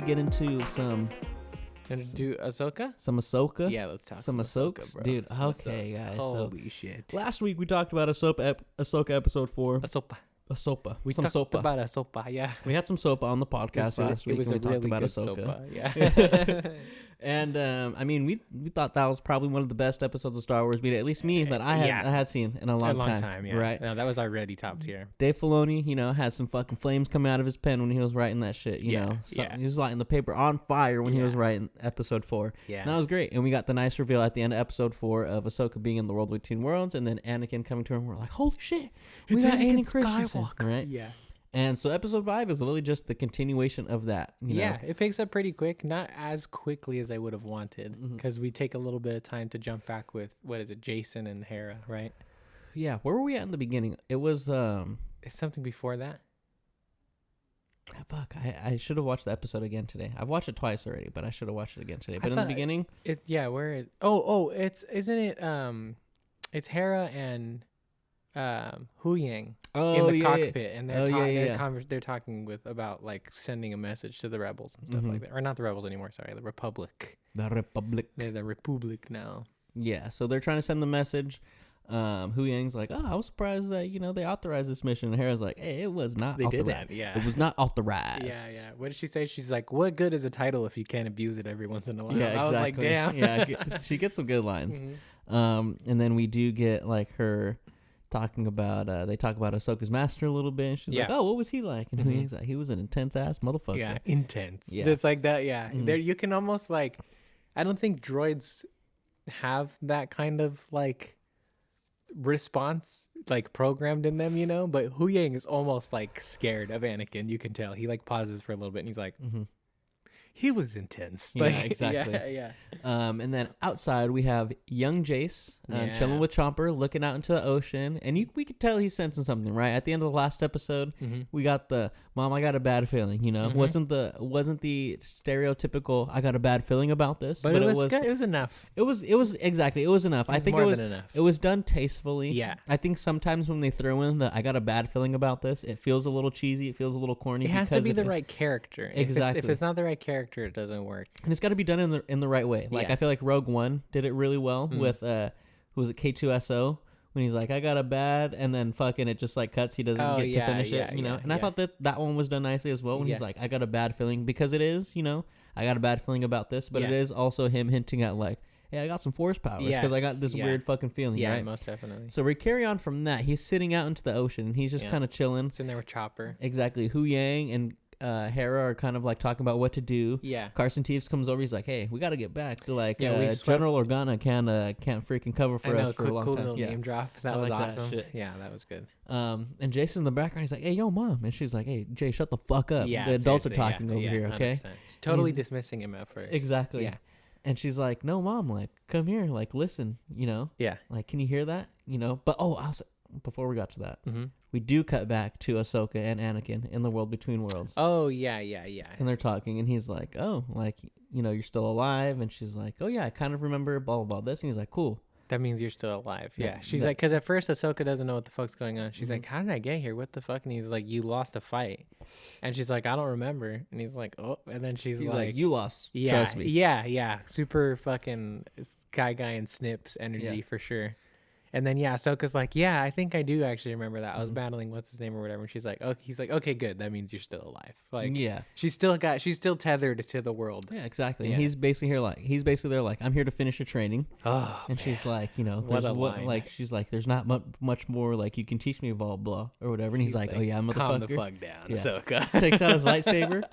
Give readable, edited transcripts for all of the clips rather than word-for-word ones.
get into some Gonna do Ahsoka? some Ahsoka? Yeah, let's talk some Ahsokas, bro. dude. Some Okay, Ahsokas. guys. Holy shit. Last week we talked about Ahsoka episode 4. Ahsoka. We some talked sopa. about Ahsoka, yeah. We had some sopa on the podcast last week. It was and a we really talked good about Ahsoka. sopa, yeah. And I mean, we thought that was probably one of the best episodes of Star Wars, at least me, that I had seen in a long time. Yeah. Right? No, that was already top tier. Dave Filoni, had some fucking flames coming out of his pen when he was writing that shit. He was lighting the paper on fire when he was writing episode 4. Yeah, and that was great. And we got the nice reveal at the end of episode 4 of Ahsoka being in the world between worlds, and then Anakin coming to him. We're like, holy shit, we got Anakin Christensen, right? Yeah. And so episode 5 is really just the continuation of that. Yeah, it picks up pretty quick. Not as quickly as I would have wanted, because we take a little bit of time to jump back with, Jason and Hera, right? Yeah, where were we at in the beginning? It was... It's something before that. Fuck, I should have watched the episode again today. I've watched it twice already, but I should have watched it again today. But in the beginning... Where is... isn't it... It's Hera and... Hu Yang in the cockpit, and they're talking about like sending a message to the rebels and stuff like that, or not the rebels anymore. Sorry, the Republic. The Republic. They're the Republic now. Yeah, so they're trying to send the message. Hu Yang's like, I was surprised that they authorized this mission. And Hera's like, hey, it was not. They authorized. didn't. Yeah, it was not authorized. Yeah. What did she say? She's like, what good is a title if you can't abuse it every once in a while? Yeah, exactly. I was like, damn. Yeah, she gets some good lines. And then we do get like her talking about they talk about Ahsoka's master a little bit, and she's like, oh, what was he like? And he's like, he was an intense ass motherfucker. Yeah, intense. Just like that. There you can almost like, I don't think droids have that kind of like response like programmed in them, but Hu Yang is almost like scared of Anakin. You can tell he like pauses for a little bit and he's like, he was intense. Yeah, exactly. Yeah. And then outside we have young Jace chilling with Chomper, looking out into the ocean, and we could tell he's sensing something. Right at the end of the last episode, we got the mom. I got a bad feeling. Wasn't the stereotypical I got a bad feeling about this, but it was good. It was enough. It was exactly. It was enough. I think it was enough. It was done tastefully. Yeah. I think sometimes when they throw in the I got a bad feeling about this, it feels a little cheesy. It feels a little corny. It has to be the right character. Exactly. If it's not the right character, it doesn't work. And it's got to be done in the right way. Like I feel like Rogue One did it really well with who was it, K2SO, when he's like, I got a bad, and then fucking it just like cuts. He doesn't get to finish it, And I thought that one was done nicely as well when he's like, I got a bad feeling, because it is, I got a bad feeling about this, but it is also him hinting at like, hey, I got some force powers because I got this weird fucking feeling, right? Yeah, most definitely. So we carry on from that. He's sitting out into the ocean, and he's just kind of chilling. Sitting there with Chopper. Exactly. Hu Yang and Hera are kind of like talking about what to do. Yeah. Carson Teeves comes over. He's like, "Hey, we got to get back to like General Organa can't freaking cover for us for a long cool time." Little name drop. That was awesome. That yeah, that was good. And Jason's in the background. He's like, "Hey, yo, mom," and she's like, "Hey, Jay, shut the fuck up. Yeah, the adults are talking over here, okay?" 100%. She's totally dismissing him at first. Exactly. Yeah. And she's like, "No, mom, like, come here, like, listen, Yeah. like, can you hear that, But before we got to that, we do cut back to Ahsoka and Anakin in the world between worlds. Oh, yeah. And they're talking, and he's like, oh, like, you're still alive. And she's like, oh, yeah, I kind of remember blah, blah, blah, this. And he's like, cool. That means you're still alive. Yeah. She's like, because at first Ahsoka doesn't know what the fuck's going on. She's like, how did I get here? What the fuck? And he's like, you lost a fight. And she's like, I don't remember. And he's like, oh. And then he's like, you lost. Yeah, trust me. Yeah. Super fucking guy and Snips energy for sure. And then Ahsoka's like, yeah, I think I do actually remember that. I was battling what's his name or whatever. And she's like, oh, he's like, okay, good. That means you're still alive. Like, yeah, she's still tethered to the world. Yeah, exactly. Yeah. And he's basically there like, I'm here to finish your training. Oh, and she's like, she's like, there's not much more like you can teach me, blah blah or whatever. And he's like, oh yeah, motherfucker, calm the fuck down, Ahsoka. Takes out his lightsaber.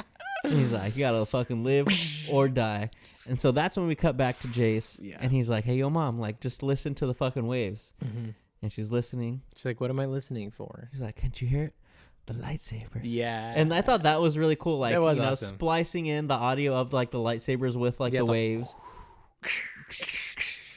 And he's like, you gotta fucking live or die. And so that's when we cut back to Jace. Yeah. And he's like, hey, yo, mom, like, just listen to the fucking waves. And she's listening. She's like, what am I listening for? He's like, can't you hear it? The lightsabers. Yeah. And I thought that was really cool. Like, awesome. Splicing in the audio of like the lightsabers with like the waves.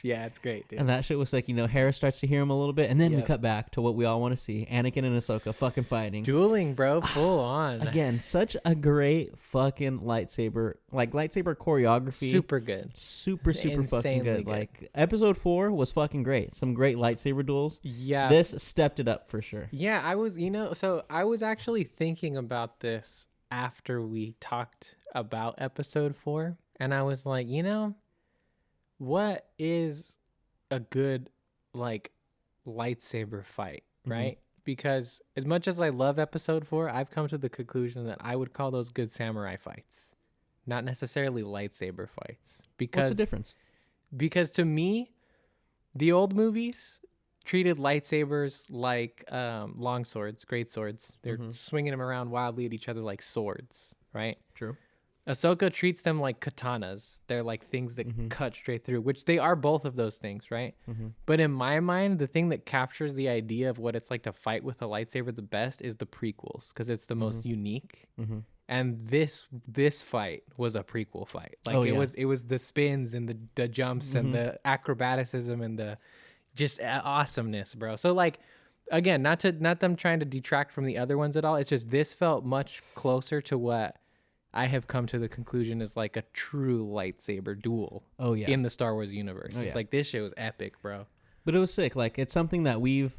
Yeah, it's great, dude. And that shit was like, Hera starts to hear him a little bit, and then we cut back to what we all want to see: Anakin and Ahsoka fucking fighting, dueling, bro, full on. Again, such a great fucking lightsaber choreography. Super good, super fucking good. Like episode 4 was fucking great. Some great lightsaber duels. Yeah, this stepped it up for sure. Yeah, I was, so I was actually thinking about this after we talked about episode 4, and I was like, what is a good like lightsaber fight, right? Because as much as I love episode 4, I've come to the conclusion that I would call those good samurai fights, not necessarily lightsaber fights. Because what's the difference? Because to me, the old movies treated lightsabers like long swords, great swords. They're swinging them around wildly at each other like swords, right? True. Ahsoka treats them like katanas. They're like things that cut straight through, which they are both of those things, right? But in my mind, the thing that captures the idea of what it's like to fight with a lightsaber the best is the prequels, because it's the most unique. And this fight was a prequel fight. Like it was the spins and the jumps and the acrobaticism and the just awesomeness, bro. So like, again, not them trying to detract from the other ones at all. It's just this felt much closer to what I have come to the conclusion is like a true lightsaber duel. In the Star Wars universe. It's like, this shit was epic, bro. But it was sick. Like, it's something that we've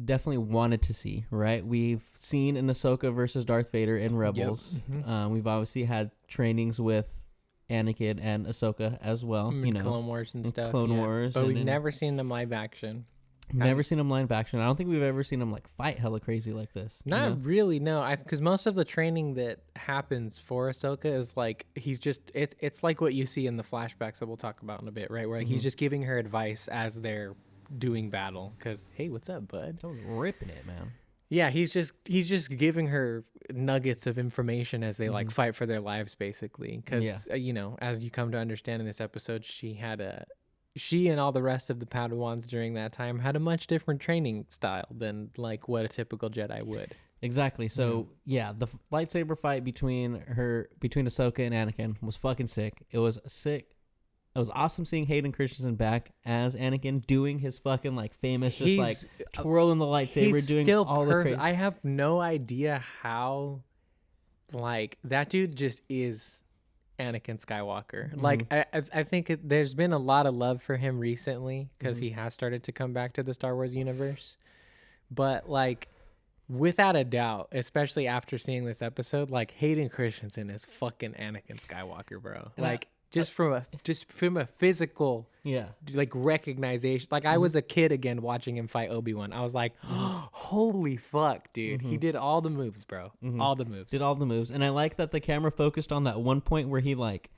definitely wanted to see, right? We've seen an Ahsoka versus Darth Vader in Rebels. We've obviously had trainings with Anakin and Ahsoka as well. Clone Wars and stuff. Clone Wars. But we've never seen them live action. Never seen them live action. I don't think we've ever seen them like fight hella crazy like this. Not really, no. Because most of the training that happens for Ahsoka is like it's like what you see in the flashbacks that we'll talk about in a bit, right? Where he's just giving her advice as they're doing battle. Because hey, what's up, bud? I was ripping it, man. Yeah, he's just giving her nuggets of information as they like fight for their lives, basically. Because as you come to understand in this episode, she and all the rest of the Padawans during that time had a much different training style than like what a typical Jedi would. Exactly. So the lightsaber fight between Ahsoka and Anakin was fucking sick. It was sick. It was awesome seeing Hayden Christensen back as Anakin doing his fucking like famous just like twirling the lightsaber, doing still all the crazy. I have no idea how like that dude just is Anakin Skywalker. Like I think there's been a lot of love for him recently because he has started to come back to the Star Wars universe. But like without a doubt, especially after seeing this episode, like Hayden Christensen is fucking Anakin Skywalker, bro. Like just from a physical like recognition. Like I was a kid again watching him fight Obi-Wan. I was like, oh, holy fuck, dude. He did all the moves, bro. All the moves. Did all the moves. And I like that the camera focused on that one point where he like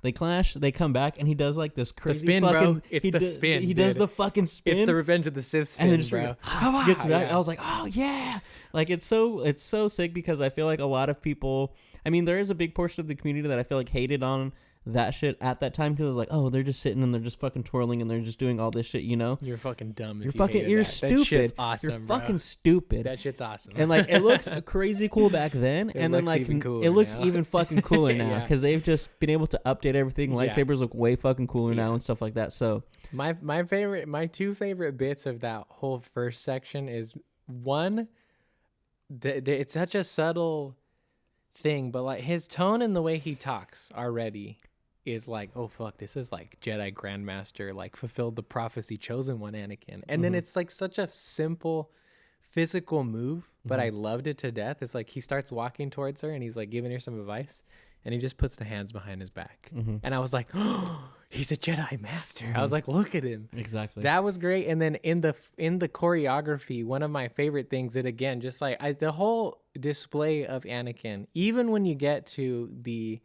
they clash, they come back, and he does like this crazy the spin, fucking, bro. It's the spin. He does the fucking spin. It's the Revenge of the Sith spin, and then bro. Gets back. I was like, oh yeah. Like it's so sick because I feel like a lot of people, I mean, there is a big portion of the community that I feel like hated on that shit at that time because it was like, oh, they're just sitting and they're just fucking twirling and they're just doing all this shit, You're fucking dumb. You're stupid. That shit's awesome. You're fucking stupid. That shit's awesome. And like it looked crazy cool back then, and then like it looks even fucking cooler now because they've just been able to update everything. Lightsabers look way fucking cooler now and stuff like that. So my two favorite bits of that whole first section is one, it's such a subtle thing, but like his tone and the way he talks already is like, oh fuck, this is like Jedi Grandmaster, like fulfilled the prophecy, chosen one Anakin. And then it's like such a simple physical move, but I loved it to death. It's like he starts walking towards her and he's like giving her some advice and he just puts the hands behind his back. And I was like, oh, he's a Jedi master. I was like, look at him. Exactly. That was great. And then in the choreography, one of my favorite things that again, just like the whole display of Anakin, even when you get to the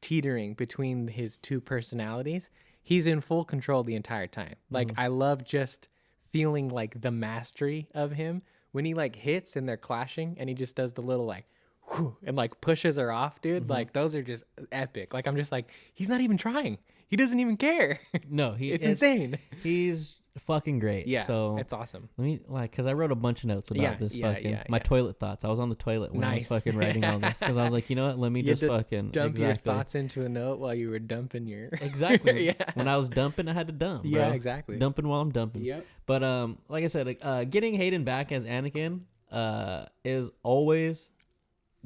teetering between his two personalities, he's in full control the entire time. Like I love just feeling like the mastery of him when he like hits and they're clashing and he just does the little like whew, and like pushes her off, dude. Like those are just epic. Like I'm just like, he's not even trying. He doesn't even care. No, it's insane. He's fucking great. Yeah, so it's awesome. Let me because I wrote a bunch of notes about this my toilet thoughts. I was on the toilet when I was fucking writing all this because I was like, you know what? Let me just fucking dump your thoughts into a note while you were dumping your exactly. When I was dumping, I had to dump. Bro. Yeah, exactly. Dumping while I'm dumping. Yep. But like I said, getting Hayden back as Anakin is always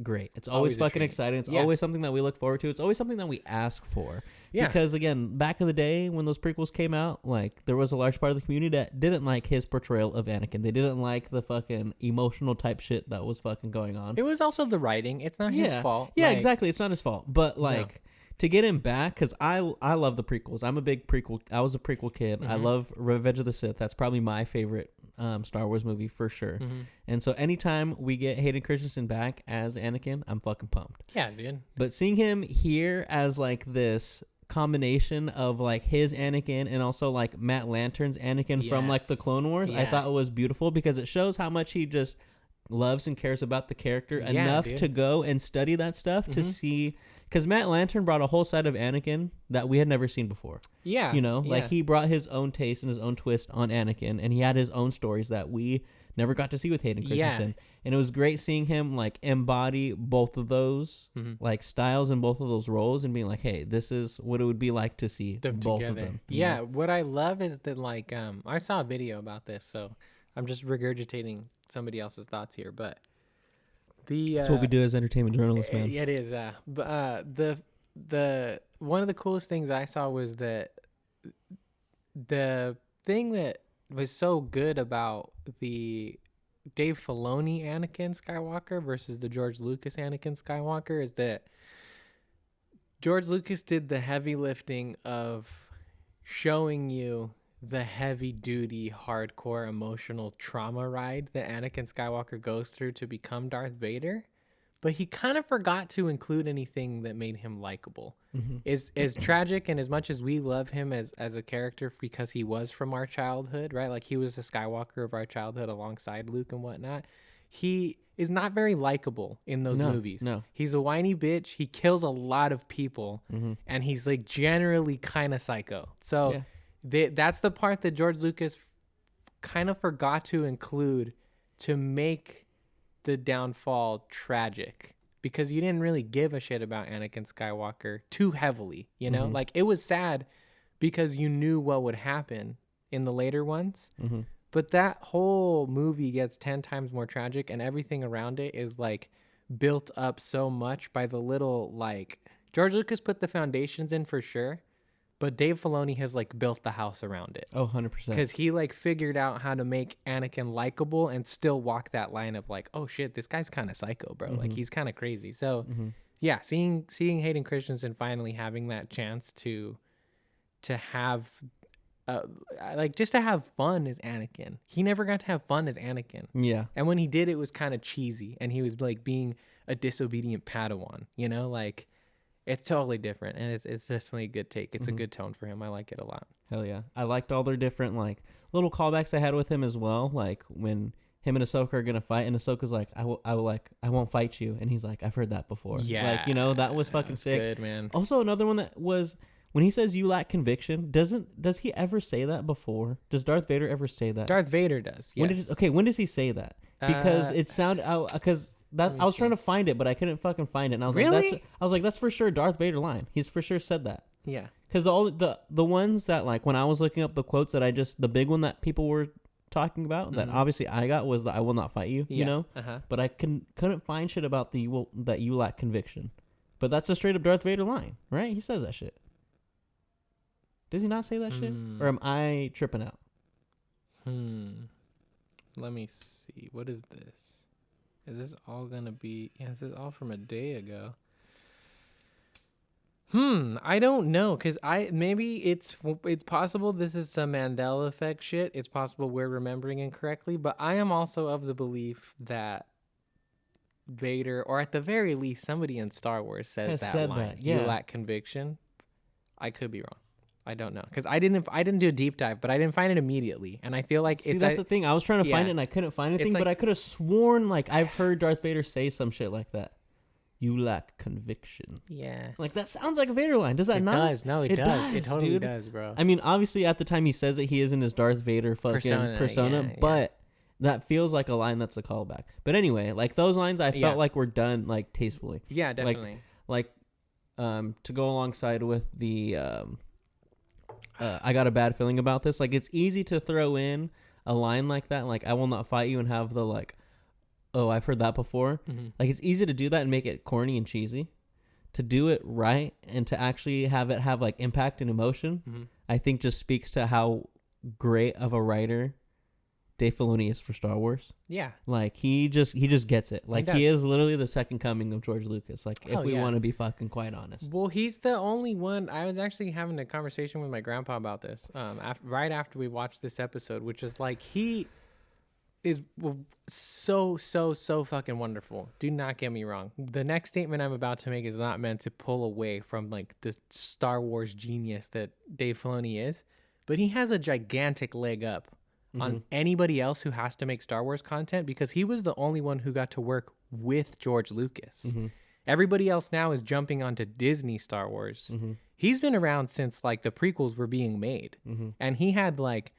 great. It's always fucking exciting. It's always something that we look forward to. It's always something that we ask for. Yeah. Because again, back in the day when those prequels came out, like there was a large part of the community that didn't like his portrayal of Anakin. They didn't like the fucking emotional type shit that was fucking going on. It was also the writing. It's not his fault. Yeah, exactly. It's not his fault. But like to get him back, because I love the prequels. I was a prequel kid. I love Revenge of the Sith. That's probably my favorite Star Wars movie for sure. And so anytime we get Hayden Christensen back as Anakin, I'm fucking pumped. Yeah, dude. But seeing him here as like this combination of like his Anakin and also like Matt Lantern's Anakin from like the Clone Wars, I thought it was beautiful because it shows how much he just loves and cares about the character enough to go and study that stuff to see. Because Matt Lantern brought a whole side of Anakin that we had never seen before. Yeah. You know, like he brought his own taste and his own twist on Anakin, and he had his own stories that we never got to see with Hayden Christensen. And it was great seeing him like embody both of those like styles and both of those roles and being like, hey, this is what it would be like to see them both together. Of them. Yeah. Know? What I love is that like I saw a video about this, so I'm just regurgitating somebody else's thoughts here, but that's what we do as entertainment journalists, man. It is. But the one of the coolest things I saw was that the thing that was so good about the Dave Filoni Anakin Skywalker versus the George Lucas Anakin Skywalker is that George Lucas did the heavy lifting of showing you the heavy duty, hardcore, emotional trauma ride that Anakin Skywalker goes through to become Darth Vader. But he kind of forgot to include anything that made him likable. As tragic and as much as we love him as a character because he was from our childhood, right? Like he was the Skywalker of our childhood alongside Luke and whatnot. He is not very likable in those movies. No. He's a whiny bitch. He kills a lot of people. And he's like generally kind of psycho. So that's the part that George Lucas kind of forgot to include to make the downfall tragic, because you didn't really give a shit about Anakin Skywalker too heavily, you know? Like it was sad because you knew what would happen in the later ones, but that whole movie gets 10 times more tragic, and everything around it is like built up so much by the little, like, George Lucas put the foundations in for sure, but Dave Filoni has like built the house around it. Oh, 100%. Because he like figured out how to make Anakin likable and still walk that line of like, oh shit, this guy's kind of psycho, bro. Like he's kind of crazy. So yeah, seeing Hayden Christensen finally having that chance to have like just to have fun as Anakin. He never got to have fun as Anakin. Yeah. And when he did, it was kind of cheesy, and he was like being a disobedient Padawan, you know, like. It's totally different, and it's definitely a good take. It's a good tone for him. I like it a lot. Hell yeah. I liked all their different, like, little callbacks I had with him as well. Like, when him and Ahsoka are going to fight, and Ahsoka's like, I won't fight you. And he's like, I've heard that before. Yeah. Like, you know, that was fucking sick. Good, man. Also, another one that was, when he says you lack conviction, does he ever say that before? Does Darth Vader ever say that? Darth Vader does, yes. When does he say that? Because it sounded, because... I was trying to find it, but I couldn't fucking find it. And I was like, that's for sure Darth Vader line. He's for sure said that. Yeah. Because the ones that, like, when I was looking up the quotes that the big one that people were talking about that obviously I got was the I will not fight you, you know? But I couldn't find shit about that you lack conviction. But that's a straight up Darth Vader line, right? He says that shit. Does he not say that shit? Or am I tripping out? Let me see. What is this? Is this all gonna be? Yeah, this is all from a day ago. I don't know, cause maybe it's possible this is some Mandela effect shit. It's possible we're remembering incorrectly, but I am also of the belief that Vader, or at the very least, somebody in Star Wars says that line. Yeah. You lack conviction. I could be wrong. I don't know, because I didn't do a deep dive, but I didn't find it immediately, and I feel like that's the thing. I was trying to find it and I couldn't find anything, but I could have sworn like I've heard Darth Vader say some shit like that. You lack conviction. Yeah, like that sounds like a Vader line. Does that not? It does. No, it does. It totally does, bro. I mean, obviously at the time he says it, he is in his Darth Vader fucking persona, but that feels like a line that's a callback. But anyway, like those lines, I felt like were done like tastefully. Yeah, definitely. Like to go alongside with the. I got a bad feeling about this. Like, it's easy to throw in a line like that, like, I will not fight you, and have the, like, oh, I've heard that before. Like, it's easy to do that and make it corny and cheesy. To do it right and to actually have it have, like, impact and emotion, I think just speaks to how great of a writer Dave Filoni is for Star Wars. Yeah. Like he just gets it. Like he is literally the second coming of George Lucas. Like if we want to be fucking quite honest. Well, he's the only one. I was actually having a conversation with my grandpa about this. Right after we watched this episode, which is like he is so fucking wonderful. Do not get me wrong. The next statement I'm about to make is not meant to pull away from like the Star Wars genius that Dave Filoni is, but he has a gigantic leg up on anybody else who has to make Star Wars content because he was the only one who got to work with George Lucas. Everybody else now is jumping onto Disney Star Wars. He's been around since like the prequels were being made, and he had like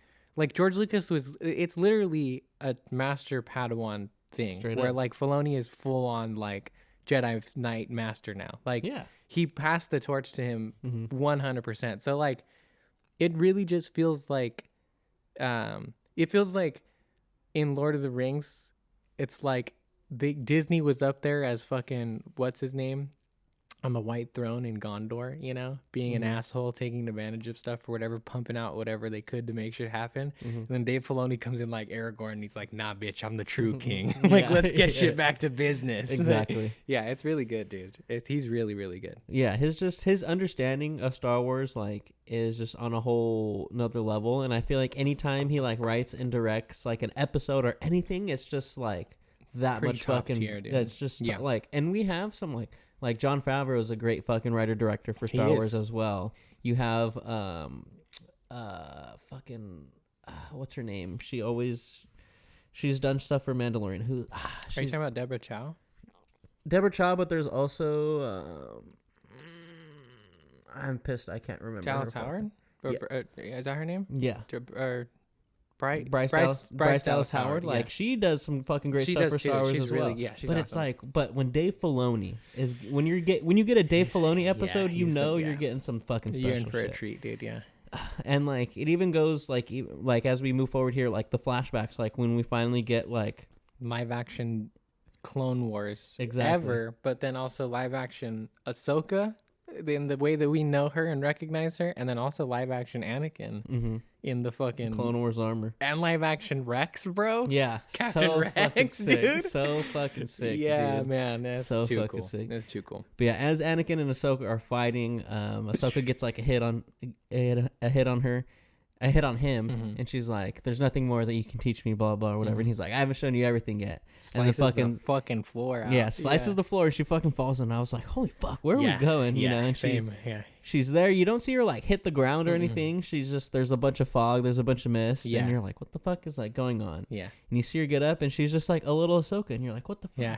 George Lucas was. It's literally a master Padawan thing where like Filoni is full on like Jedi Knight master now. Like he passed the torch to him 100%. So like it really just feels like it feels like in Lord of the Rings, it's like Disney was up there as fucking what's his name on the White Throne in Gondor, you know, being an asshole, taking advantage of stuff or whatever, pumping out whatever they could to make shit happen. And then Dave Filoni comes in like Aragorn and he's like, nah, bitch, I'm the true king. Like, let's get shit back to business. Exactly. Yeah, it's really good, dude. He's really, really good. Yeah, his understanding of Star Wars like is just on a whole another level. And I feel like anytime he like writes and directs like an episode or anything, it's just like that pretty much fucking tier, dude. It's just like, and we have some like Jon Favreau is a great fucking writer director for Star Wars as well. You have what's her name? She's done stuff for Mandalorian. Are you talking about Deborah Chow? Deborah Chow, but there's also I'm pissed I can't remember. Dallas Howard? Is that her name? Yeah. Bryce Dallas Howard. Like she does some fucking great stuff for Star Wars as well. Yeah, she's but awesome. It's like, but when Dave Filoni is when you get a Dave Filoni episode, you're getting some fucking special. You're in for shit. A treat, dude. Yeah. And like it even goes like as we move forward here, like the flashbacks, like when we finally get like live action Clone Wars ever, but then also live action Ahsoka in the way that we know her and recognize her, and then also live action Anakin in the fucking Clone Wars armor and live action Rex, bro. Yeah, Captain Rex, dude. So fucking sick. Yeah, dude. Man, that's so too fucking cool. Sick. That's too cool. But yeah, as Anakin and Ahsoka are fighting, Ahsoka gets like a hit on him, and she's like, "There's nothing more that you can teach me," blah blah or whatever. And he's like, "I haven't shown you everything yet." Slices the fucking floor out. Yeah, slices the floor. She fucking falls, and I was like, "Holy fuck, where are we going?" You know, and she's there. You don't see her like hit the ground or anything. She's just there's a bunch of fog, there's a bunch of mist, and you're like, "What the fuck is like going on?" Yeah, and you see her get up, and she's just like a little Ahsoka, and you're like, "What the fuck?" Yeah.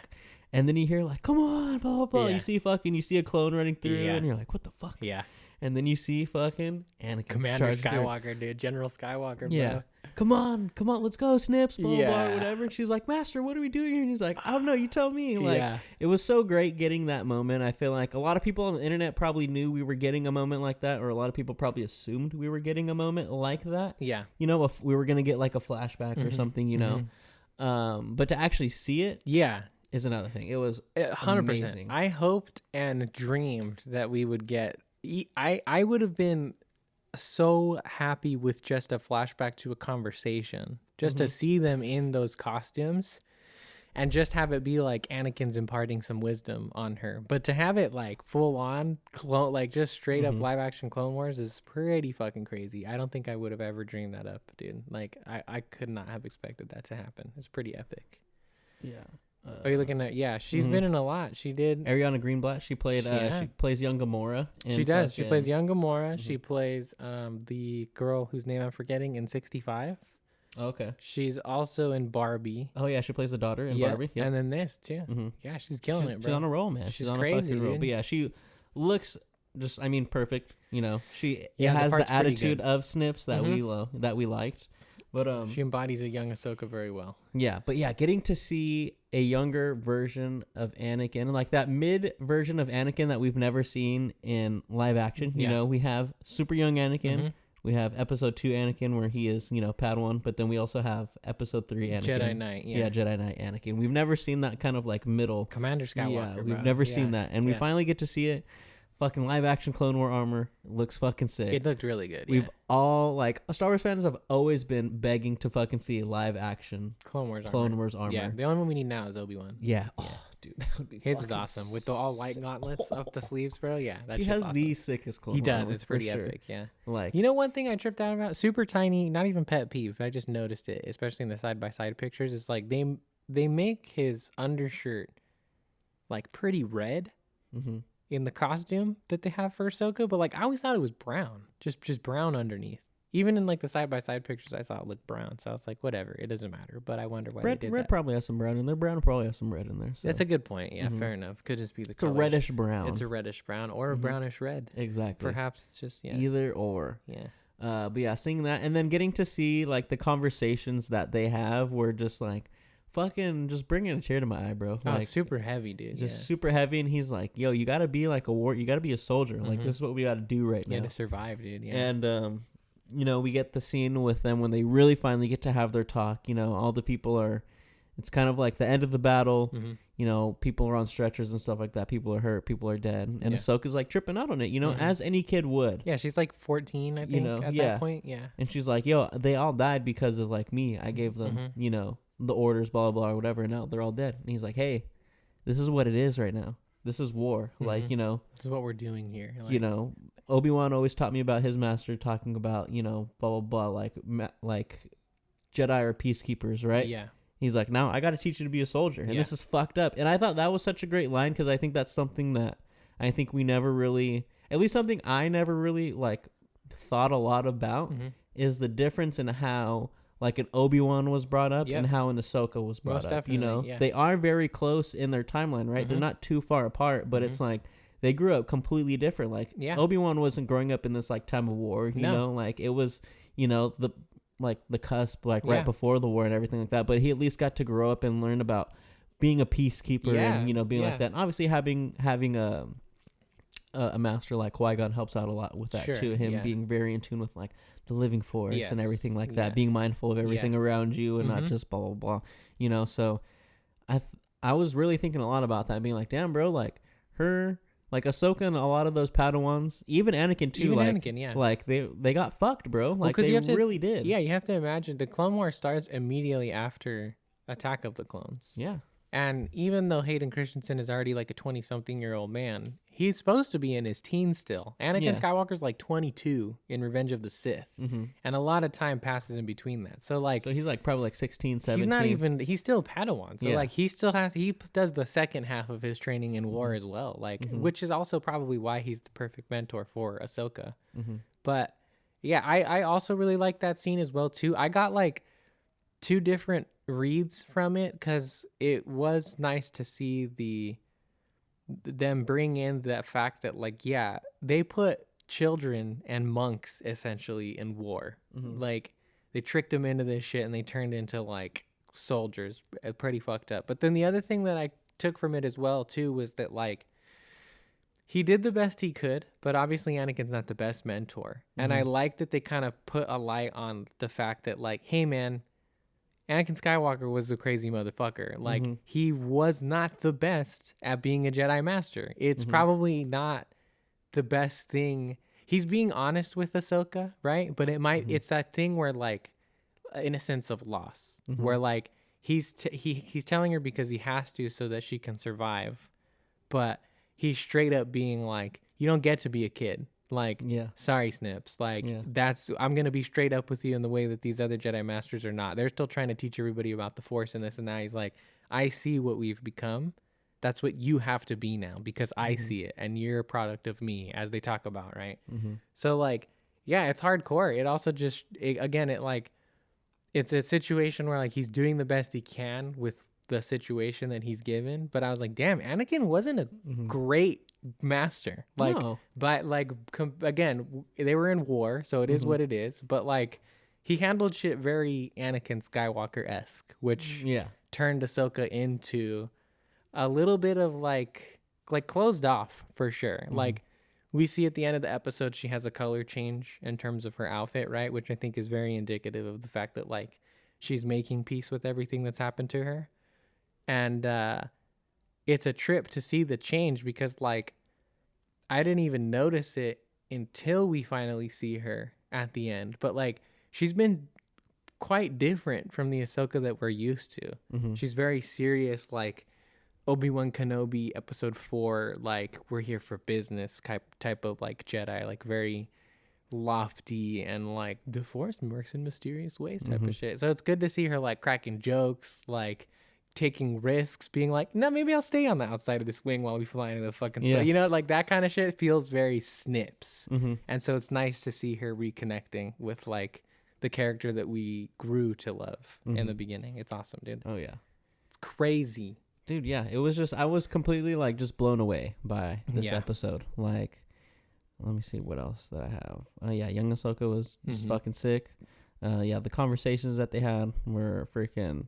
And then you hear like, "Come on, blah blah blah." You see a clone running through, and you're like, "What the fuck?" Yeah. And then you see fucking Anakin, Commander Skywalker, dude, General Skywalker. Yeah, come on, let's go, Snips, blah blah, or whatever. She's like, "Master, what are we doing here?" And he's like, "I don't know, you tell me." Like, it was so great getting that moment. I feel like a lot of people on the internet probably knew we were getting a moment like that, or a lot of people probably assumed we were getting a moment like that. Yeah, you know, if we were gonna get like a flashback or something, you know. But to actually see it, is another thing. It was 100%. Amazing. I hoped and dreamed that we would get. I would have been so happy with just a flashback to a conversation, just to see them in those costumes and just have it be like Anakin's imparting some wisdom on her. But to have it like full on clone, like just straight up live action Clone Wars is pretty fucking crazy. I don't think I would have ever dreamed that up, dude. Like I could not have expected that to happen. It's pretty epic. Yeah. Are you looking at? Yeah, she's been in a lot. She did. Ariana Greenblatt. She played. She plays young Gamora. She does. She plays young Gamora. She plays the girl whose name I'm forgetting in 65. Okay. She's also in Barbie. Oh yeah, she plays the daughter in Barbie. Yeah, and then this too. Yeah, she's killing it, bro. She's on a roll, man. She's on crazy, a fucking roll. dude. But yeah, she looks just. I mean, perfect. You know, she has the attitude of Snips that we liked. But she embodies a young Ahsoka very well. Yeah, but yeah, getting to see a younger version of Anakin, like that mid version of Anakin that we've never seen in live action. You know, we have super young Anakin. We have episode 2 Anakin where he is, Padawan, but then we also have episode 3 Anakin. Jedi Knight, yeah. Jedi Knight Anakin. We've never seen that kind of like middle. Commander Skywalker. Yeah, we've never seen that. And we finally get to see it. fucking live action Clone War armor. It looks fucking sick. It looked really good. We've all like Star Wars fans have always been begging to fucking see live action Clone Wars armor. Yeah, the only one we need now is Obi-Wan. Yeah. Oh, dude, that would be. His is awesome with the all white gauntlets up the sleeves, bro. Yeah, that he has awesome. the sickest Clone War. He does. Armor, it's pretty epic. Yeah. Like, you know, one thing I tripped out about, super tiny, not even pet peeve. I just noticed it, especially in the side by side pictures. It's like they make his undershirt like pretty red. Mm-hmm. In the costume that they have for Ahsoka, but like I always thought it was brown, just brown underneath. Even in like the side by side pictures, I saw it look brown. So I was like, whatever, it doesn't matter. But I wonder why red, they did red that. probably has some brown in there. Brown probably has some red in there. So. That's a good point. Yeah, fair enough. Could just be the. It's a reddish brown. It's a reddish brown or a brownish red. Exactly. Perhaps it's just either or. Yeah. But yeah, seeing that and then getting to see like the conversations that they have were just like. Fucking just bringing a chair to my eye, bro. Like, super heavy, dude. Just super heavy, and he's like, "Yo, you gotta be like you gotta be a soldier. Like this is what we gotta do right now to survive, dude." Yeah. And you know, we get the scene with them when they really finally get to have their talk. You know, all the people are. It's kind of like the end of the battle. Mm-hmm. You know, people are on stretchers and stuff like that. People are hurt. People are dead. And Ahsoka's like tripping out on it. You know, as any kid would. Yeah, she's like 14, I think, at that point. Yeah. And she's like, "Yo, they all died because of like me. I gave them, you know." The orders, blah, blah, blah, or whatever, and now they're all dead. And he's like, hey, this is what it is right now. This is war. Like, you know. This is what we're doing here. Like, you know, Obi-Wan always taught me about his master talking about, you know, blah, blah, blah, like Jedi are peacekeepers, right? Yeah. He's like, now I got to teach you to be a soldier. And this is fucked up. And I thought that was such a great line because I think that's something that I think we never really, at least something I never really, like, thought a lot about is the difference in how like an Obi-Wan was brought up and how an Ahsoka was brought up. You know, they are very close in their timeline, right? They're not too far apart, but it's like they grew up completely different. Like Obi-Wan wasn't growing up in this like time of war, you know, like it was, you know, the cusp, like right before the war and everything like that. But he at least got to grow up and learn about being a peacekeeper and, you know, being like that. And obviously having a master like Qui-Gon helps out a lot with that too. Him being very in tune with like the living force and everything like that, being mindful of everything around you and not just blah blah blah, you know. So I was really thinking a lot about that, being like, damn, bro, like her, like Ahsoka and a lot of those Padawans, even Anakin too, like they got fucked, bro. Like they really did. Yeah, you have to imagine the Clone War starts immediately after Attack of the Clones. Yeah. And even though Hayden Christensen is already like a 20-something-year-old man, he's supposed to be in his teens still. Anakin Skywalker's like 22 in Revenge of the Sith. And a lot of time passes in between that. So like... So he's like probably like 16, 17. He's not even... He's still Padawan. So like he still has... He does the second half of his training in war as well. Like, which is also probably why he's the perfect mentor for Ahsoka. But yeah, I also really like that scene as well too. I got like 2 different reads from it because it was nice to see them bring in that fact that like they put children and monks essentially in war. Like they tricked them into this shit and they turned into like soldiers. Pretty fucked up. But then the other thing that I took from it as well too was that like he did the best he could, but obviously Anakin's not the best mentor. And I like that they kind of put a light on the fact that like, hey man, Anakin Skywalker was a crazy motherfucker. Like, he was not the best at being a Jedi Master. It's probably not the best thing. He's being honest with Ahsoka, right? But it's that thing where, like, in a sense of loss, where, like, he's telling her because he has to so that she can survive. But he's straight up being like, you don't get to be a kid. Like, sorry, Snips. Like, I'm going to be straight up with you in the way that these other Jedi Masters are not. They're still trying to teach everybody about the Force and this and that. He's like, I see what we've become. That's what you have to be now because I see it. And you're a product of me, as they talk about, right? So, like, yeah, it's hardcore. It also just, it's a situation where, like, he's doing the best he can with the situation that he's given. But I was like, damn, Anakin wasn't a great master, like, but like again, they were in war, so it is what it is. But like, he handled shit very Anakin Skywalker-esque, which turned Ahsoka into a little bit of like closed off for sure. Like, we see at the end of the episode, she has a color change in terms of her outfit, right? Which I think is very indicative of the fact that like she's making peace with everything that's happened to her. And it's a trip to see the change because, like, I didn't even notice it until we finally see her at the end. But like, she's been quite different from the Ahsoka that we're used to. Mm-hmm. She's very serious, like Obi-Wan Kenobi episode 4, like we're here for business type of like Jedi, like very lofty and like the Force works in mysterious ways type of shit. So it's good to see her like cracking jokes, like taking risks, being like, no, maybe I'll stay on the outside of this wing while we fly into the fucking space. You know, like that kind of shit feels very Snips. And so it's nice to see her reconnecting with like the character that we grew to love in the beginning. It's awesome, dude. Oh yeah, it's crazy, dude. Yeah, it was just, I was completely like just blown away by this episode. Like, let me see what else that I have. Yeah, young Ahsoka was just fucking sick. Yeah, the conversations that they had were freaking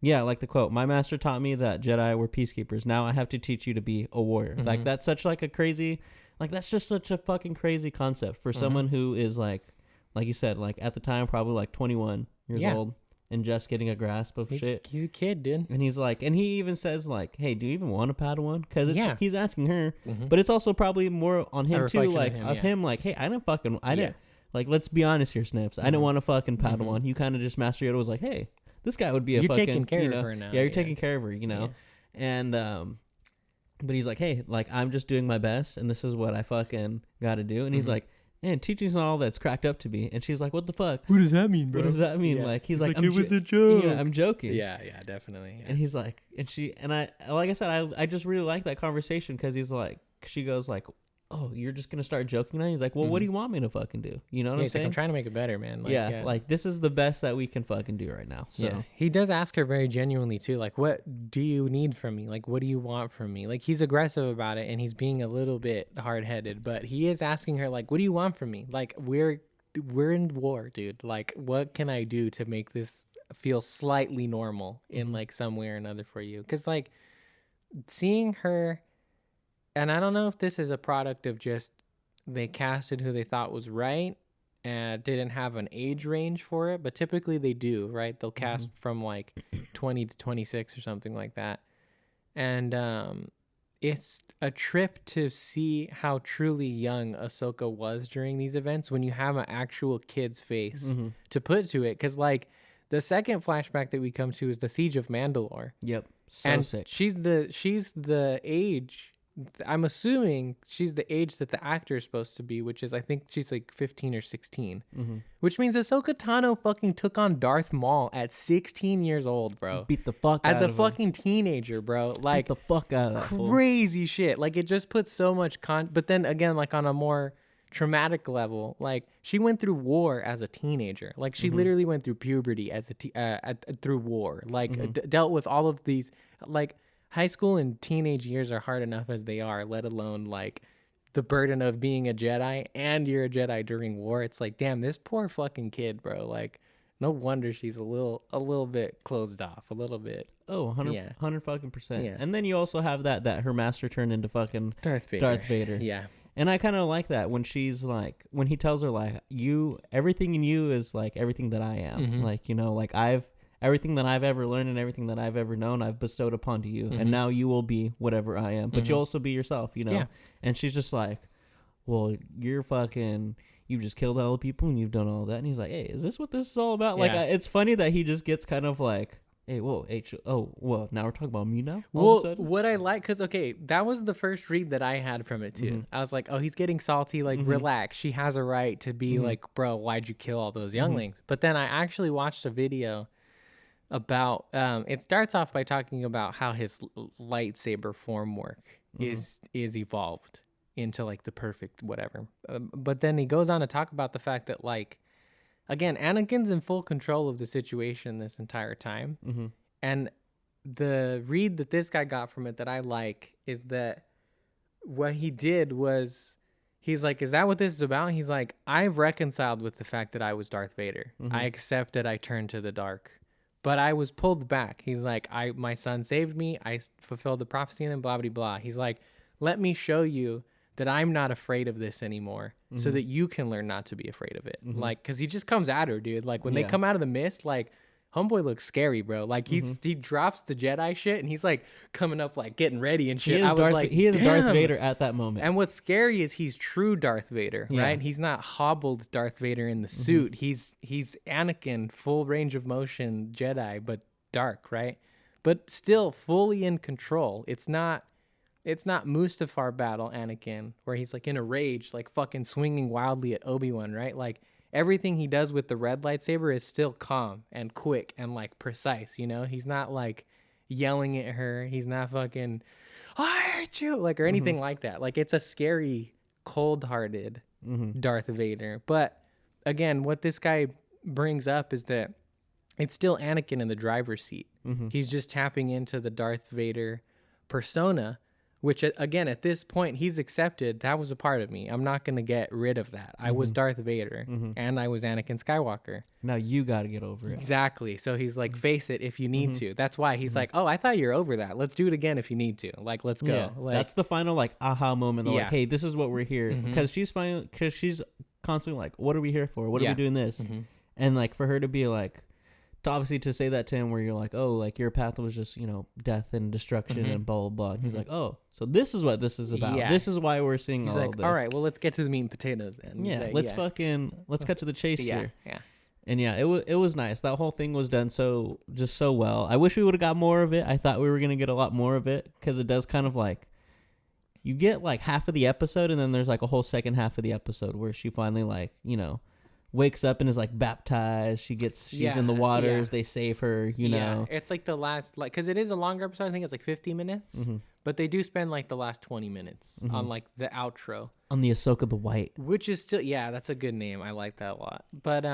yeah, like the quote, "My master taught me that Jedi were peacekeepers. Now I have to teach you to be a warrior." Like that's such like a crazy, like that's just such a fucking crazy concept for someone who is like you said, like at the time probably like 21 years old and just getting a grasp of shit. He's a kid, dude. And he's like, and he even says like, "Hey, do you even want a Padawan?" Because he's asking her, but it's also probably more on him too, like of him, like, "Hey, I didn't like, let's be honest here, Snips. I didn't want a fucking Padawan. You kind of just Master Yoda was like, hey, this guy would be a fucking, taking care you know, of her now. Yeah, you're taking care of her, you know." And but he's like, "Hey, like I'm just doing my best, and this is what I fucking got to do." And he's like, "Man, teaching's not all that's cracked up to be." And she's like, "What the fuck? What does that mean, bro? What does that mean?" Like he's like, "It was a joke. Yeah, I'm joking." Yeah, definitely. Yeah. And he's like, I like I said, I just really like that conversation because he's like, she goes like, "Oh, you're just gonna start joking now?" He's like, "Well, what do you want me to fucking do?" You know what I'm saying? Like, I'm trying to make it better, man. Like, like this is the best that we can fucking do right now. So he does ask her very genuinely too, like, "What do you need from me? Like, what do you want from me?" Like, he's aggressive about it and he's being a little bit hard-headed, but he is asking her like, "What do you want from me? Like, we're in war, dude. Like, what can I do to make this feel slightly normal in like some way or another for you?" Because like seeing her. And I don't know if this is a product of just they casted who they thought was right and didn't have an age range for it, but typically they do, right? They'll cast from like 20 to 26 or something like that. And it's a trip to see how truly young Ahsoka was during these events when you have an actual kid's face to put to it. Because like the second flashback that we come to is the Siege of Mandalore. Yep. And sick. She's the age. I'm assuming she's the age that the actor is supposed to be, which is, I think she's like 15 or 16, which means Ahsoka Tano fucking took on Darth Maul at 16 years old, bro. Beat the fuck out of him. As a fucking teenager, bro. Like, beat the fuck out of that crazy shit. Like, it just puts so much but then again, like on a more traumatic level, like she went through war as a teenager. Like she literally went through puberty as through war. Like dealt with all of these, like, high school and teenage years are hard enough as they are, let alone like the burden of being a Jedi and you're a Jedi during war. It's like, damn, this poor fucking kid, bro. Like, no wonder she's a little bit closed off, a little bit. Oh, 100 fucking percent. Yeah. And then you also have that her master turned into fucking Darth Vader. Yeah. And I kind of like that when she's like, when he tells her like, everything in you is like everything that I am. Like, you know, like everything that I've ever learned and everything that I've ever known, I've bestowed upon to you. And now you will be whatever I am. But you'll also be yourself, you know? Yeah. And she's just like, well, you've just killed all the people and you've done all that. And he's like, hey, is this what this is all about? Yeah. Like, it's funny that he just gets kind of like, hey, whoa, well, now we're talking about me now? Well, what I like, because, okay, that was the first read that I had from it, too. I was like, oh, he's getting salty, like, relax. She has a right to be like, bro, why'd you kill all those younglings? But then I actually watched a video about it starts off by talking about how his lightsaber form work is evolved into like the perfect whatever, but then he goes on to talk about the fact that, like, again, Anakin's in full control of the situation this entire time. And the read that this guy got from it that I like is that what he did was, he's like, is that what this is about? He's like, I've reconciled with the fact that I was Darth Vader. I accepted I turned to the dark, but I was pulled back. He's like, my son saved me. I fulfilled the prophecy and then blah, blah, blah. He's like, let me show you that I'm not afraid of this anymore so that you can learn not to be afraid of it. Like, because he just comes at her, dude. Like, when they come out of the mist, like, homeboy looks scary, bro. Like he drops the Jedi shit and he's like coming up like getting ready and shit. He is Darth Vader at that moment. And what's scary is he's true Darth Vader, right? He's not hobbled Darth Vader in the suit. He's Anakin, full range of motion Jedi, but dark, right? But still fully in control. It's not Mustafar battle Anakin where he's like in a rage, like fucking swinging wildly at Obi-Wan, right? Like everything he does with the red lightsaber is still calm and quick and like precise, you know? He's not like yelling at her. He's not fucking, I hate you, like, or anything like that. Like it's a scary, cold-hearted Darth Vader. But again, what this guy brings up is that it's still Anakin in the driver's seat. He's just tapping into the Darth Vader persona, which again, at this point, he's accepted that was a part of me. I'm not going to get rid of that. I was Darth Vader and I was Anakin Skywalker. Now you got to get over it. Exactly. So he's like, face it if you need to. That's why he's like, oh, I thought you're over that. Let's do it again if you need to. Like, let's go. Yeah, like, that's the final like aha moment. Like, hey, this is what we're here. Because she's constantly like, what are we here for? What are we doing this? And like for her to be like, obviously to say that to him where you're like, oh, like your path was just, you know, death and destruction and blah, blah, blah. And he's like, oh, so this is what this is about. Yeah. This is why we're seeing all of this. All right, well, let's get to the meat and potatoes then. Yeah, like, let's cut to the chase here. Yeah. And yeah, it was nice. That whole thing was done so well. I wish we would have got more of it. I thought we were going to get a lot more of it because it does kind of like, you get like half of the episode and then there's like a whole second half of the episode where she finally like, you know, wakes up and is like baptized. She's in the waters. They save her, you know. It's like the last, like, because it is a longer episode. I think it's like 50 minutes, but they do spend like the last 20 minutes on like the outro. On the Ahsoka the White. Which is still, that's a good name. I like that a lot. But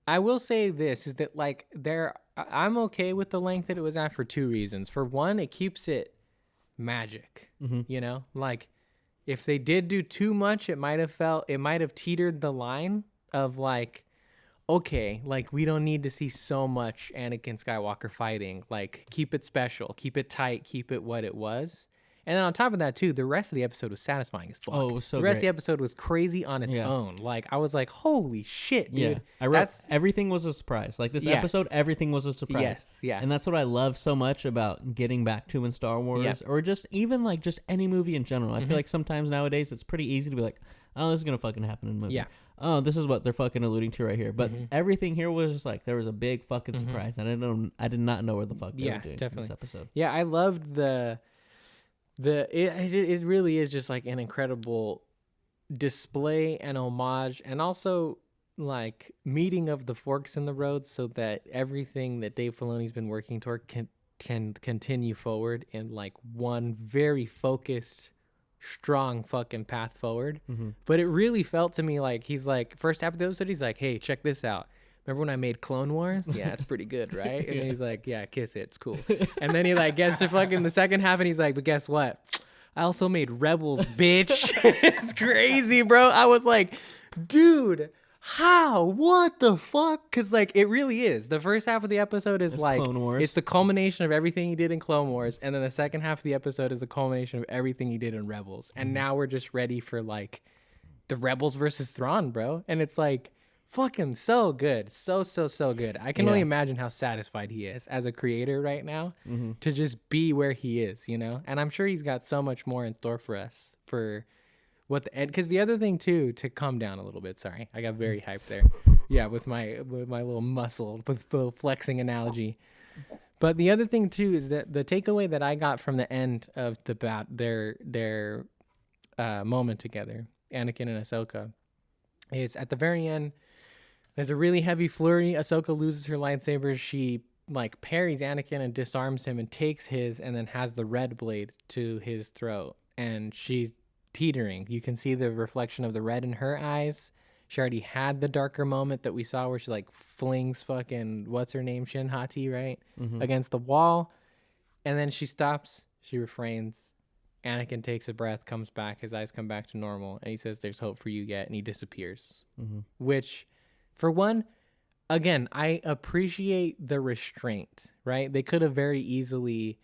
I will say this is that like I'm okay with the length that it was at for two reasons. For one, it keeps it magic, you know, like if they did do too much, it might have teetered the line of like, okay, like we don't need to see so much Anakin Skywalker fighting. Like keep it special, keep it tight, keep it what it was. And then on top of that too, the rest of the episode was satisfying as fuck. Oh, it was so the rest great. of the episode was crazy on its own. Like I was like, holy shit, dude. Yeah. I wrote everything was a surprise. Like this episode, everything was a surprise. Yes, yeah. And that's what I love so much about getting back to in Star Wars or just even like just any movie in general. I feel like sometimes nowadays it's pretty easy to be like, oh, this is going to fucking happen in a movie. Yeah. Oh, this is what they're fucking alluding to right here. But everything here was just like, there was a big fucking surprise. And I did not know where the fuck they were doing in this episode. Yeah, I loved it really is just like an incredible display and homage and also like meeting of the forks in the road so that everything that Dave Filoni's been working toward can continue forward in like one very focused, strong fucking path forward. But it really felt to me like he's like, first half of the episode, he's like, hey, check this out. Remember when I made Clone Wars? Yeah, it's pretty good, right? And then he's like, yeah, kiss it. It's cool. And then he like gets to fucking the second half and he's like, but guess what? I also made Rebels, bitch. It's crazy, bro. I was like, dude, how? What the fuck? Because like it really is. The first half of the episode is like Clone Wars. It's the culmination of everything he did in Clone Wars. And then the second half of the episode is the culmination of everything he did in Rebels. And now we're just ready for like the Rebels versus Thrawn, bro. And it's like, fucking so good. So good. I can only imagine how satisfied he is as a creator right now to just be where he is, you know? And I'm sure he's got so much more in store for us for what the end. Because the other thing too, to calm down a little bit, sorry, I got very hyped there. Yeah, with my little muscle, with the flexing analogy. But the other thing too is that the takeaway that I got from the end of their moment together, Anakin and Ahsoka, is at the very end, there's a really heavy flurry. Ahsoka loses her lightsaber. She like parries Anakin and disarms him and takes his and then has the red blade to his throat. And she's teetering. You can see the reflection of the red in her eyes. She already had the darker moment that we saw where she like flings fucking, what's her name? Shin Hati, right? Against the wall. And then she stops. She refrains. Anakin takes a breath, comes back. His eyes come back to normal. And he says, there's hope for you yet. And he disappears. Which... For one, again, I appreciate the restraint, right? They could have very easily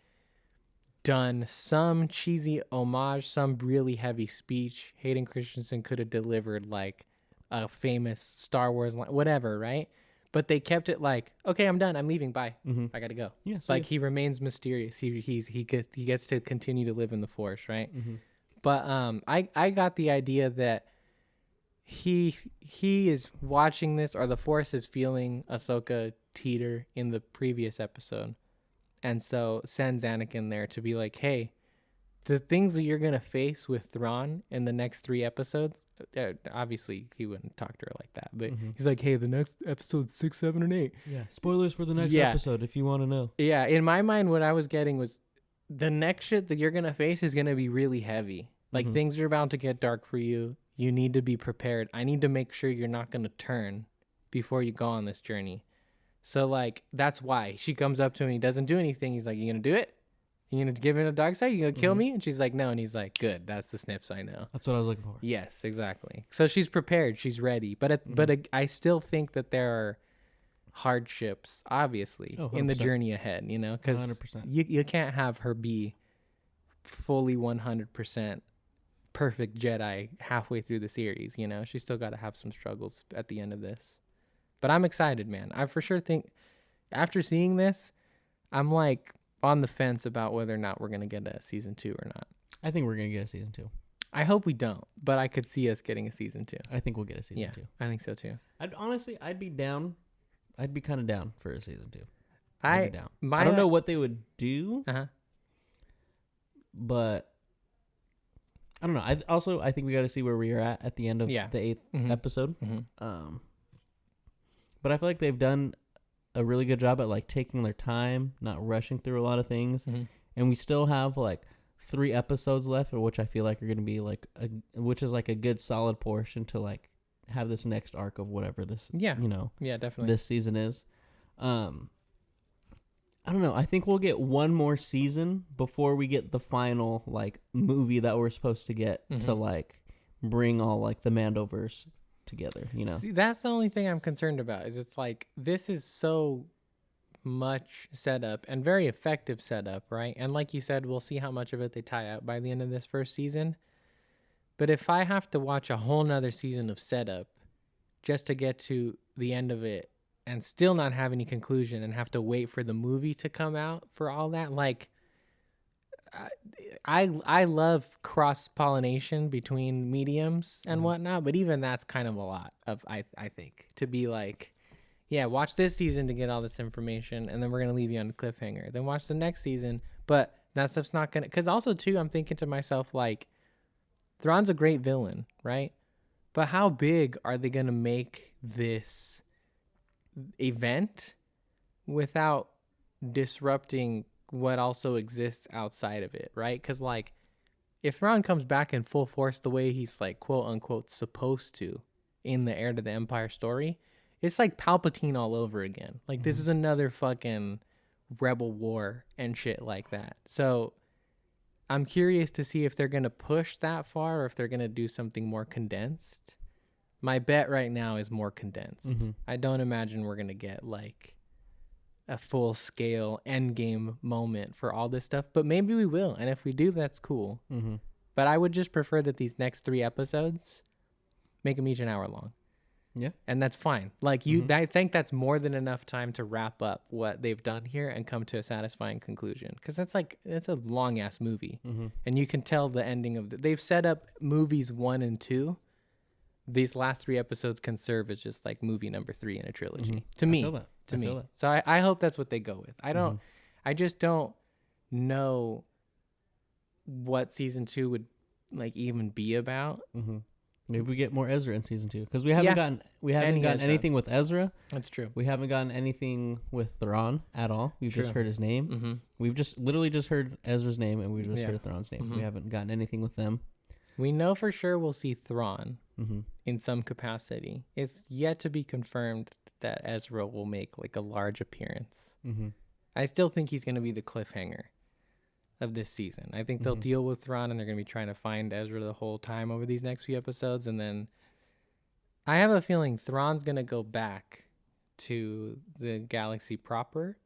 done some cheesy homage, some really heavy speech. Hayden Christensen could have delivered like a famous Star Wars line, whatever, right? But they kept it like, okay, I'm done. I'm leaving. Bye. Mm-hmm. I got to go. Yeah, like he remains mysterious. He gets to continue to live in the Force, right? Mm-hmm. But I got the idea that he is watching this, or the Force is feeling Ahsoka teeter in the previous episode, and so sends Anakin there to be like, hey, the things that you're gonna face with Thrawn in the next 3 episodes. Obviously, he wouldn't talk to her like that, but he's like, hey, the next episode 6, 7, and 8. Yeah, spoilers for the next episode if you want to know. Yeah, in my mind, what I was getting was the next shit that you're gonna face is gonna be really heavy. Like things are about to get dark for you. You need to be prepared. I need to make sure you're not gonna turn before you go on this journey. So like that's why she comes up to him. He doesn't do anything. He's like, you gonna do it? You gonna give it a dark side? You gonna kill me? And she's like, no. And he's like, good. That's the snips I know. That's what I was looking for. Yes, exactly. So she's prepared. She's ready. But I still think that there are hardships, obviously, in the journey ahead. You know, because you can't have her be fully 100% perfect Jedi halfway through the series. You know, she's still got to have some struggles at the end of this. But I'm excited, man. I for sure think after seeing this, I'm like on the fence about whether or not we're going to get a season 2 or not. I think we're going to get a season 2. I hope we don't, but I could see us getting a season 2. I think we'll get a season 2. I think so too. I'd be down. I'd be kind of down for a season 2. I'd be down. I don't know what they would do, but I don't know. I think we got to see where we are at the end of the 8th episode. But I feel like they've done a really good job at like taking their time, not rushing through a lot of things. And we still have like 3 episodes left, which I feel like are going to be like which is like a good solid portion to like have this next arc of whatever this definitely this season is. I don't know. I think we'll get one more season before we get the final like movie that we're supposed to get to like bring all like the Mandoverse together, you know. See, that's the only thing I'm concerned about. Is it's like this is so much setup and very effective setup, right? And like you said, we'll see how much of it they tie out by the end of this first season. But if I have to watch a whole nother season of setup just to get to the end of it and still not have any conclusion and have to wait for the movie to come out for all that, like I love cross-pollination between mediums and whatnot, but even that's kind of a lot of, I think, to be like, yeah, watch this season to get all this information, and then we're going to leave you on a cliffhanger. Then watch the next season, but that stuff's not going to, because also, too, I'm thinking to myself, like, Thrawn's a great villain, right? But how big are they going to make this event without disrupting what also exists outside of it, right? Because like if Thrawn comes back in full force the way he's like quote unquote supposed to in the Heir to the Empire story, it's like Palpatine all over again. Like this is another fucking rebel war and shit like that. So I'm curious to see if they're gonna push that far or if they're gonna do something more condensed. My bet right now is more condensed. I don't imagine we're gonna get like a full scale end game moment for all this stuff, but maybe we will. And if we do, that's cool. But I would just prefer that these next 3 episodes make them each an hour long. Yeah. And that's fine. Like I think that's more than enough time to wrap up what they've done here and come to a satisfying conclusion. Cause it's a long ass movie and you can tell the ending of they've set up movies 1 and 2. These last 3 episodes can serve as just like movie number 3 in a trilogy to me. To me. So I hope that's what they go with. I just don't know what season 2 would like even be about. Maybe we get more Ezra in season 2 because we haven't gotten anything with Ezra. That's true. We haven't gotten anything with Thrawn at all. We've just heard his name. We've just literally just heard Ezra's name and we've just heard Thrawn's name. We haven't gotten anything with them. We know for sure we'll see Thrawn in some capacity. It's yet to be confirmed that Ezra will make like a large appearance. I still think he's going to be the cliffhanger of this season. I think they'll deal with Thrawn and they're going to be trying to find Ezra the whole time over these next few episodes. And then I have a feeling Thrawn's going to go back to the galaxy proper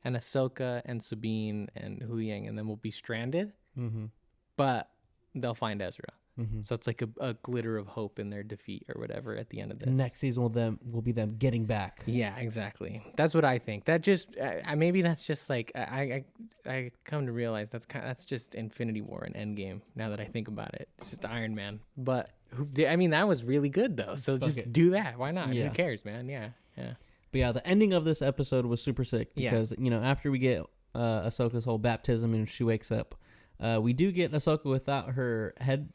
and Ahsoka and Sabine and Huyang, and then we'll be stranded. But they'll find Ezra. So it's like a glitter of hope in their defeat or whatever at the end of this. Next season will be them getting back. Yeah, exactly. That's what I think. That just maybe that's just like I come to realize that's just Infinity War and Endgame. Now that I think about it, it's just Iron Man. But that was really good though. So just do that. Why not? Who cares, man? Yeah. But yeah, the ending of this episode was super sick because after we get Ahsoka's whole baptism and she wakes up, we do get Ahsoka without her headdress.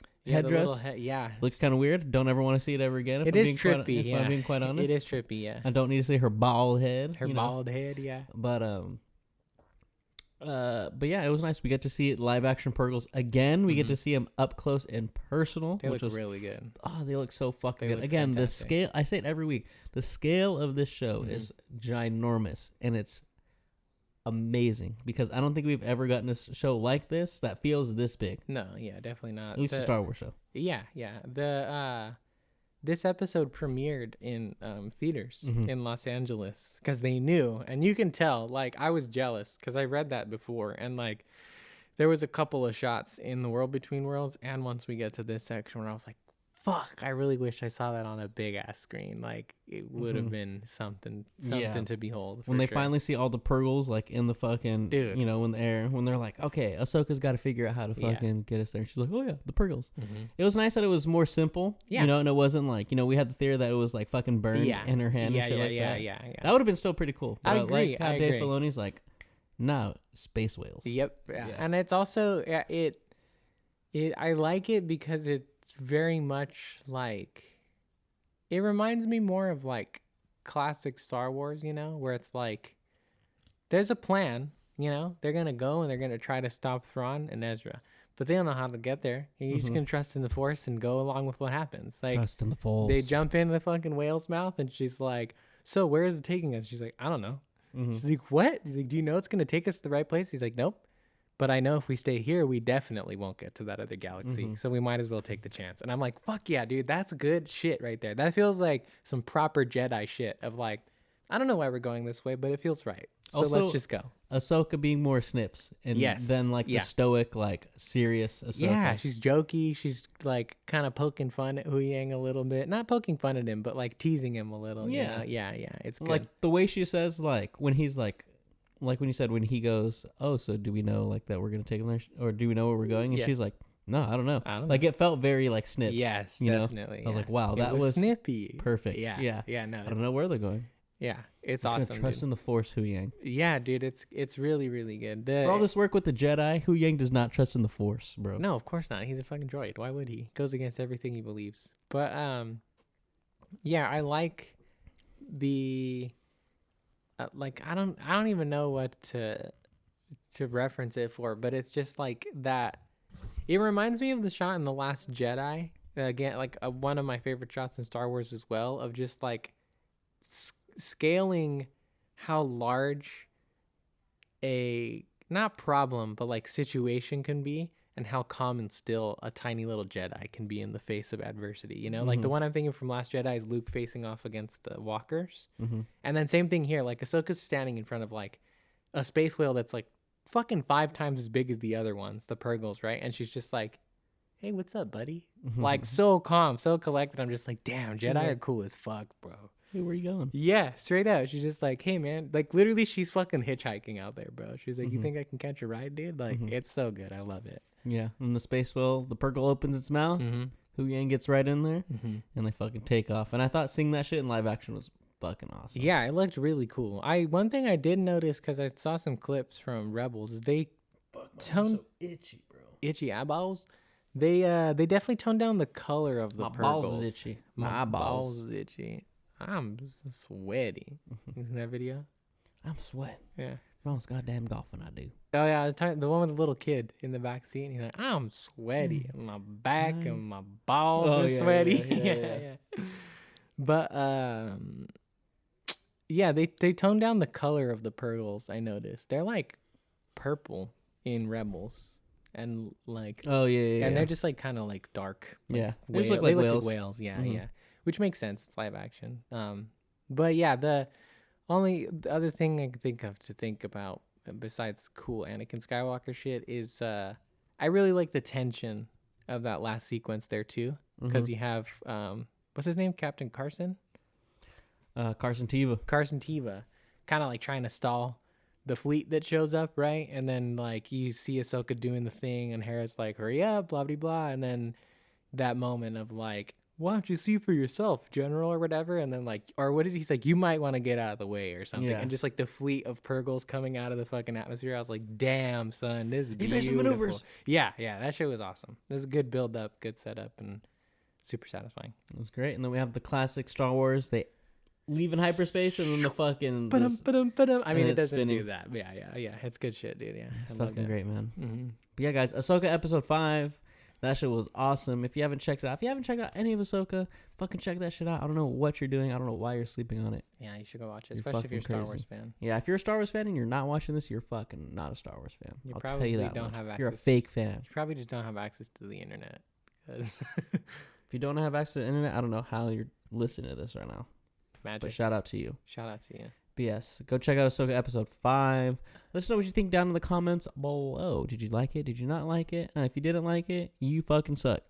Looks kind of weird. Don't ever want to see it ever again. It is trippy. If I'm being quite honest, it is trippy. Yeah, I don't need to see her bald head. Bald head. Yeah. But yeah, it was nice. We get to see live action Purgles again. We get to see them up close and personal. They look really good. Oh, they look so fucking good. Again, fantastic. The scale, I say it every week, the scale of this show is ginormous, and it's amazing because I don't think we've ever gotten a show like this that feels this big. No, yeah, definitely not. At least a Star Wars show. Yeah. This episode premiered in theaters in Los Angeles because they knew, and you can tell, like, I was jealous because I read that before, and like there was a couple of shots in The World Between Worlds, and once we get to this section where I was like, fuck, I really wish I saw that on a big ass screen. Like, it would have been something to behold. When they finally see all the Purgles, like, in the fucking, dude, when they're like, okay, Ahsoka's got to figure out how to fucking get us there. And she's like, oh yeah, the Purgles. It was nice that it was more simple, and it wasn't like, we had the theory that it was like fucking burned in her hand and shit like that. Yeah. That would have been still pretty cool. But I agree. Like how Dave Filoni's like, no, space whales. Yep. Yeah. And it's also, I like it because it's very much like, it reminds me more of like classic Star Wars, where it's like there's a plan, they're gonna go and they're gonna try to stop Thrawn and Ezra, but they don't know how to get there. You're just gonna trust in the Force and go along with what happens. Like, trust in the Force. They jump in the fucking whale's mouth and she's like, so where is it taking us? She's like, I don't know. She's like, what? She's like, do you know it's gonna take us to the right place? He's like, nope. But I know if we stay here, we definitely won't get to that other galaxy. So we might as well take the chance. And I'm like, fuck yeah, dude. That's good shit right there. That feels like some proper Jedi shit of like, I don't know why we're going this way, but it feels right. So also, let's just go. Ahsoka being more Snips. And then like the stoic, like serious Ahsoka. Yeah, she's jokey. She's like kind of poking fun at Hu Yang a little bit. Not poking fun at him, but like teasing him a little. Yeah. Yeah. It's good. Like the way she says, like when he's like when you said, when he goes, oh, so do we know like that we're going to take him there? Or do we know where we're going? And she's like, no, I don't know. Like it felt very like Snips. Yes, definitely. I was like, wow, that was snippy. Perfect. Yeah. No, I don't know where they're going. Yeah, it's awesome. Trust in the Force, Hu Yang. Yeah, dude, it's really, really good. For all this work with the Jedi, Hu Yang does not trust in the Force, bro. No, of course not. He's a fucking droid. Why would he? Goes against everything he believes. But yeah, I like the. Like I don't even know what to reference it for, but it's just like that. It reminds me of the shot in The Last Jedi. Again, like one of my favorite shots in Star Wars as well, of just like scaling how large a not problem but like situation can be, and how calm and still a tiny little Jedi can be in the face of adversity. Like the one I'm thinking from Last Jedi is Luke facing off against the walkers. And then same thing here, like Ahsoka's standing in front of like a space whale that's like fucking 5 times as big as the other ones, the Purgles, right? And she's just like, hey, what's up, buddy? Like so calm, so collected. I'm just like, damn, Jedi are cool as fuck, bro. Hey, where you going? Yeah, straight out. She's just like, hey, man. Like, literally, she's fucking hitchhiking out there, bro. She's like, you think I can catch a ride, dude? Like, it's so good. I love it. Yeah. And the space whale, the Purgle opens its mouth. Hu Yang gets right in there. And they fucking take off. And I thought seeing that shit in live action was fucking awesome. Yeah, it looked really cool. One thing I did notice, because I saw some clips from Rebels, is they toned... so itchy, bro. Itchy eyeballs? They definitely toned down the color of the Purgles. My balls is itchy. My balls is itchy. I'm sweaty. You seen that video? I'm sweating. Yeah. Most goddamn golfing I do. Oh yeah, the one with the little kid in the back seat. And he's like, I'm sweaty. My back and my balls are sweaty. Yeah. But yeah, they toned down the color of the Purgles. I noticed they're like purple in Rebels, and like and they're just like kind of like dark. Like they look like whales. Whales. Yeah. Which makes sense. It's live action. But yeah, the other thing I can think about besides cool Anakin Skywalker shit is I really like the tension of that last sequence there too, because you have what's his name, Captain Carson. Carson Teva. Kind of like trying to stall the fleet that shows up, right? And then like you see Ahsoka doing the thing, and Hera's like, "Hurry up, blah blah blah," and then that moment of like, "Why don't you see for yourself, General," or whatever, and then like, or what is he's like, "You might want to get out of the way," or something, and just like the fleet of Purgles coming out of the fucking atmosphere. I was like, "Damn, son, this is beautiful." Maneuvers. Yeah, that shit was awesome. This is a good build up, good setup, and super satisfying. It was great, and then we have the classic Star Wars. They leave in hyperspace, and then the fucking. I mean, it doesn't spinning. Do that. Yeah. It's good shit, dude. Yeah, it's fucking great, man. But yeah, guys, Ahsoka episode 5. That shit was awesome. If you haven't checked it out, if you haven't checked out any of Ahsoka, fucking check that shit out. I don't know what you're doing. I don't know why you're sleeping on it. Yeah, you should go watch it, especially if you're a Star Wars fan. Yeah, if you're a Star Wars fan and you're not watching this, you're fucking not a Star Wars fan. I'll tell you that. Don't have access. You're a fake fan. You probably just don't have access to the internet. If you don't have access to the internet, I don't know how you're listening to this right now. Magic. But shout out to you. But yes, go check out Ahsoka episode 5. Let us know what you think down in the comments below. Did you like it? Did you not like it? If you didn't like it, you fucking suck.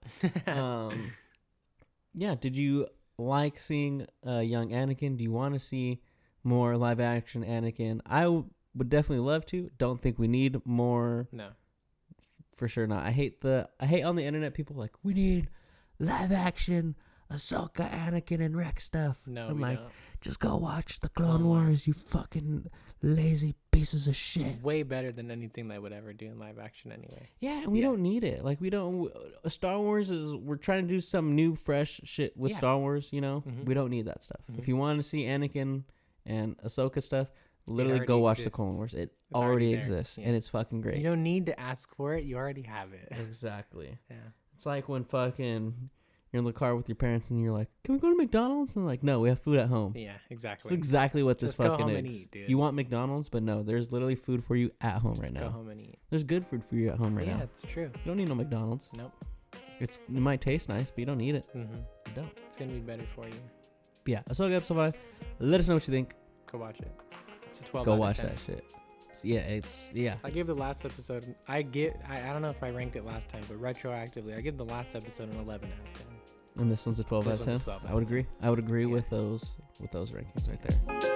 Yeah, did you like seeing young Anakin? Do you want to see more live action Anakin? I would definitely love to. Don't think we need more. No. For sure not. I hate on the internet people like, we need live action Ahsoka, Anakin, and Rex stuff. No, I'm like, don't. Just go watch the Clone Wars, you fucking lazy pieces of shit. It's way better than anything they would ever do in live action anyway. Yeah, and we don't need it. Like, we don't... Star Wars is... We're trying to do some new, fresh shit with Star Wars, you know? We don't need that stuff. If you want to see Anakin and Ahsoka stuff, literally go watch the Clone Wars. It already exists, and it's fucking great. You don't need to ask for it. You already have it. Exactly. Yeah. It's like when fucking... You're in the car with your parents and you're like, can we go to McDonald's? And like, no, we have food at home. Yeah, exactly. That's exactly what this fucking is. Go home and eat, dude. You want McDonald's, but no, there's literally food for you at home right now. Go home and eat. There's good food for you at home right now. Yeah, it's true. You don't need no McDonald's. Nope. It might taste nice, but you don't need it. You don't. It's going to be better for you. But yeah, Ahsoka episode 5. Let us know what you think. Go watch it. It's a 12 Go out watch of 10. that shit. Yeah. I gave the last episode, I don't know if I ranked it last time, but retroactively, I give the last episode an 11 out of 10. And this one's a 12 out of 10. I would agree. I would agree with those rankings right there.